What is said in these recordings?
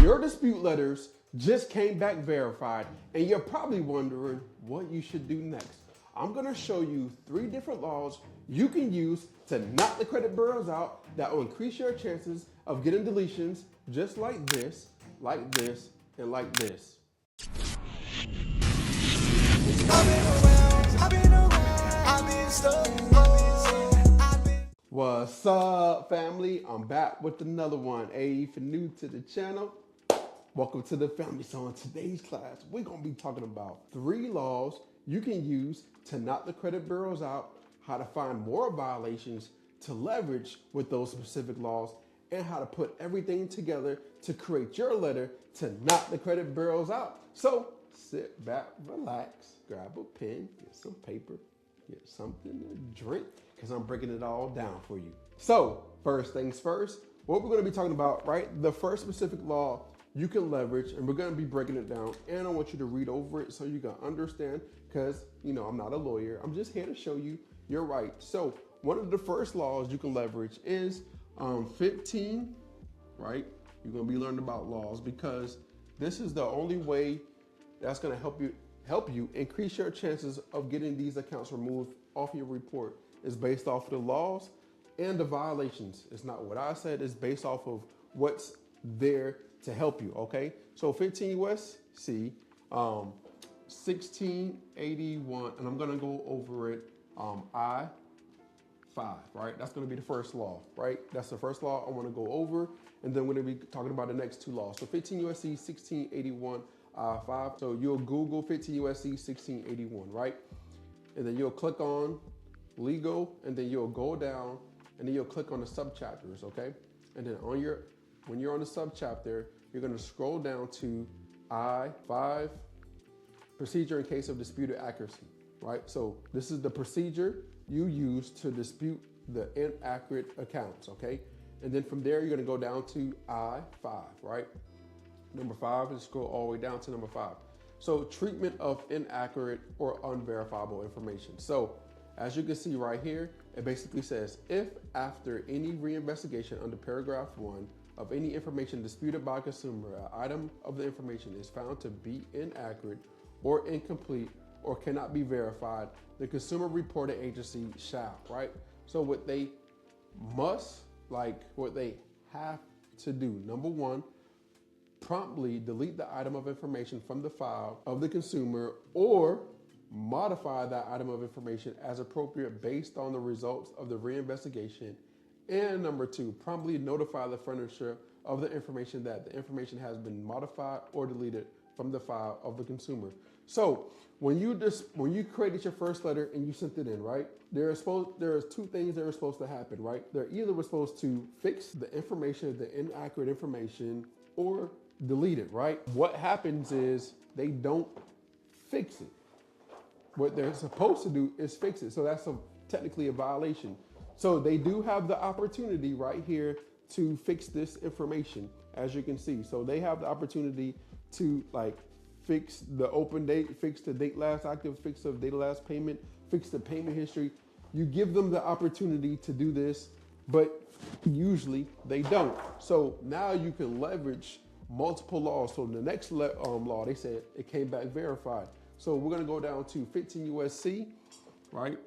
Your dispute letters just came back verified, and you're probably wondering what you should do next. I'm gonna show you 3 different laws you can use to knock the credit bureaus out that will increase your chances of getting deletions just like this, and like this. What's up, family? I'm back with another one. Hey, if you're new to the channel, welcome to the family. So in today's class, we're gonna be talking about 3 laws you can use to knock the credit bureaus out, how to find more violations to leverage with those specific laws, and how to put everything together to create your letter to knock the credit bureaus out. So sit back, relax, grab a pen, get some paper, get something to drink, because I'm breaking it all down for you. So first things first, what we're going to be talking about, right? The first specific law you can leverage, and we're going to be breaking it down, and I want you to read over it so you can understand, because I'm not a lawyer. I'm just here to show you you're right. So one of the first laws you can leverage is 15, right? You're going to be learning about laws, because this is the only way that's going to help you increase your chances of getting these accounts removed off your report. Is based off of the laws and the violations. It's not what I said, it's based off of what's there to help you, okay? So 15 USC 1681, and I'm gonna go over it I-5, right? That's gonna be the first law, right? That's the first law I wanna go over, and then we're gonna be talking about the next 2 laws. So 15 USC 1681 I-5. So you'll Google 15 USC 1681, right? And then you'll click on legal, and then you'll go down, and then you'll click on the subchapters, okay? And then when you're on the subchapter, you're gonna scroll down to I-5, procedure in case of disputed accuracy, right? So this is the procedure you use to dispute the inaccurate accounts, okay? And then from there, you're gonna go down to I-5, right? Number 5, and scroll all the way down to number 5. So treatment of inaccurate or unverifiable information. So as you can see right here, it basically says, if after any reinvestigation under paragraph 1 of any information disputed by a consumer, an item of the information is found to be inaccurate or incomplete or cannot be verified, the consumer reporting agency shall, right? So what they must, what they have to do, number 1, promptly delete the item of information from the file of the consumer or modify that item of information as appropriate based on the results of the reinvestigation. And number 2, promptly notify the furnisher of the information that the information has been modified or deleted from the file of the consumer. So when you created your first letter and you sent it in, right? There's 2 things that are supposed to happen, right? They're either supposed to fix the information, the inaccurate information, or delete it, right? What happens is they don't fix it. What they're supposed to do is fix it. So that's technically a violation. So they do have the opportunity right here to fix this information, as you can see. So they have the opportunity to fix the open date, fix the date last active, fix the date last payment, fix the payment history. You give them the opportunity to do this, but usually they don't. So now you can leverage multiple laws. So the next law, they said it came back verified. So we're gonna go down to 15 USC, right?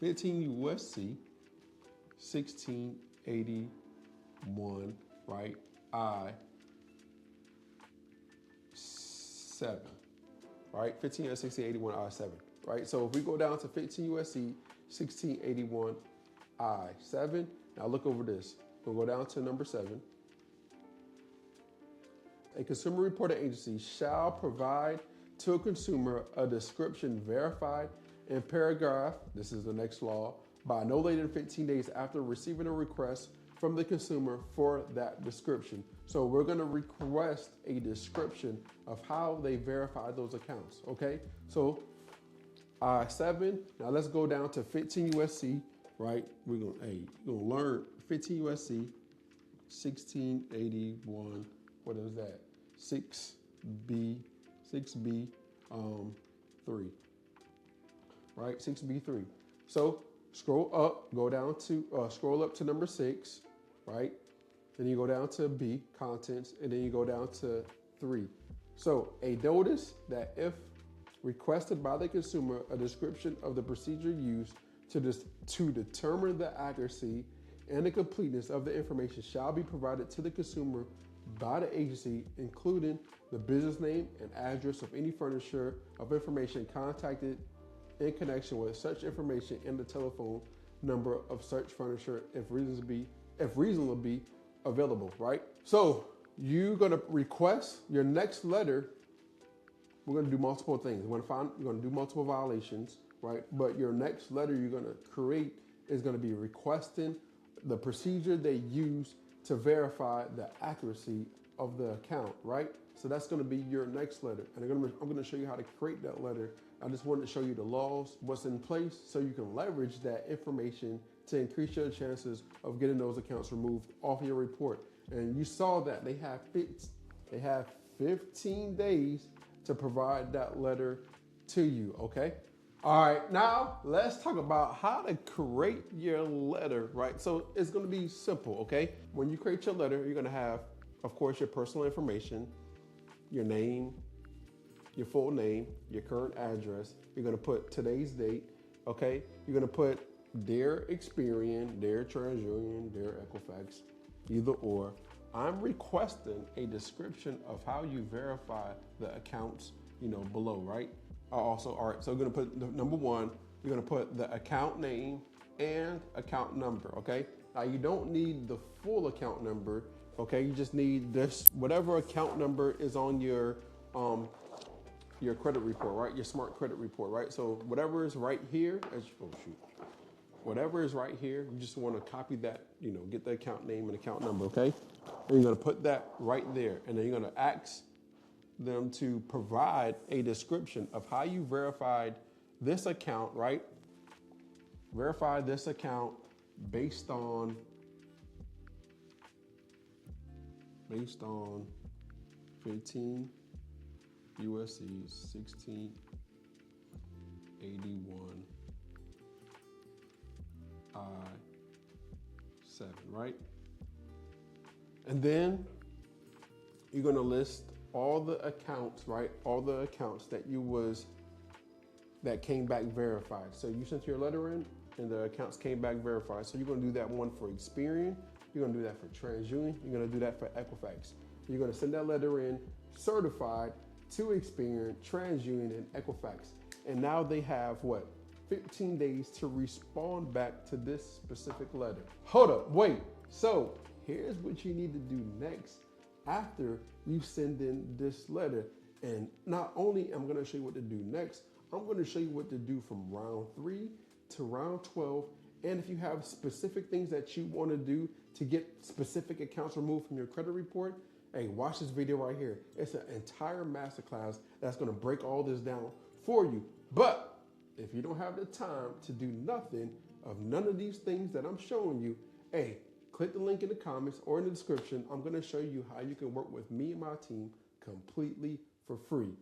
15 USC 1681, right? I-7, right? 15 USC 1681 I-7, right? So if we go down to 15 USC 1681 I-7, now look over this. We'll go down to number 7. A consumer reporting agency shall provide to a consumer a description verified in paragraph, this is the next law, by no later than 15 days after receiving a request from the consumer for that description. So we're gonna request a description of how they verify those accounts, okay? So I-7, now let's go down to 15 USC, right? We're gonna learn 15 USC 1681, what is that? 6B 3, right? 6B3. So scroll up, scroll up to number 6, right? Then you go down to B, contents, and then you go down to 3. So a notice that if requested by the consumer, a description of the procedure used to determine the accuracy and the completeness of the information shall be provided to the consumer by the agency, including the business name and address of any furnisher of information contacted in connection with such information and the telephone number of such furnisher if reasonably available, right? So you're gonna request your next letter. We're gonna do multiple things. We're gonna do multiple violations, right? But your next letter you're gonna create is gonna be requesting the procedure they use to verify the accuracy of the account, right? So that's gonna be your next letter. And I'm gonna show you how to create that letter. I just wanted to show you the laws, what's in place, so you can leverage that information to increase your chances of getting those accounts removed off your report. And you saw that they have 15 days to provide that letter to you, okay? All right, now let's talk about how to create your letter, right? So it's gonna be simple, okay? When you create your letter, you're gonna have, of course, your personal information, your name, your full name, your current address. You're gonna put today's date, okay? You're gonna put Dear Experian, Dear TransUnion, Dear Equifax, either or. I'm requesting a description of how you verify the accounts, below, right? All right, so we're gonna put number 1, you're gonna put the account name and account number, okay? Now you don't need the full account number, okay? You just need this, whatever account number is on your credit report, right? Your smart credit report, right? So whatever is right here, whatever is right here, you just wanna copy that, get the account name and account number, okay? And you're gonna put that right there, and then you're gonna ask them to provide a description of how you verified this account, right? Verify this account based on 15 USC 1681 I-7, right? And then you're gonna list all the accounts, right? All the accounts that came back verified. So you sent your letter in and the accounts came back verified. So you're gonna do that one for Experian, you're gonna do that for TransUnion, you're gonna do that for Equifax. You're gonna send that letter in certified to Experian, TransUnion, and Equifax. And now they have 15 days to respond back to this specific letter. Hold up, wait. So here's what you need to do next after you send in this letter. And not only I'm gonna show you what to do next, I'm gonna show you what to do from round 3 to round 12. And if you have specific things that you wanna do to get specific accounts removed from your credit report, hey, watch this video right here. It's an entire masterclass that's gonna break all this down for you. But if you don't have the time to do none of these things that I'm showing you, hey, click the link in the comments or in the description. I'm gonna show you how you can work with me and my team completely for free.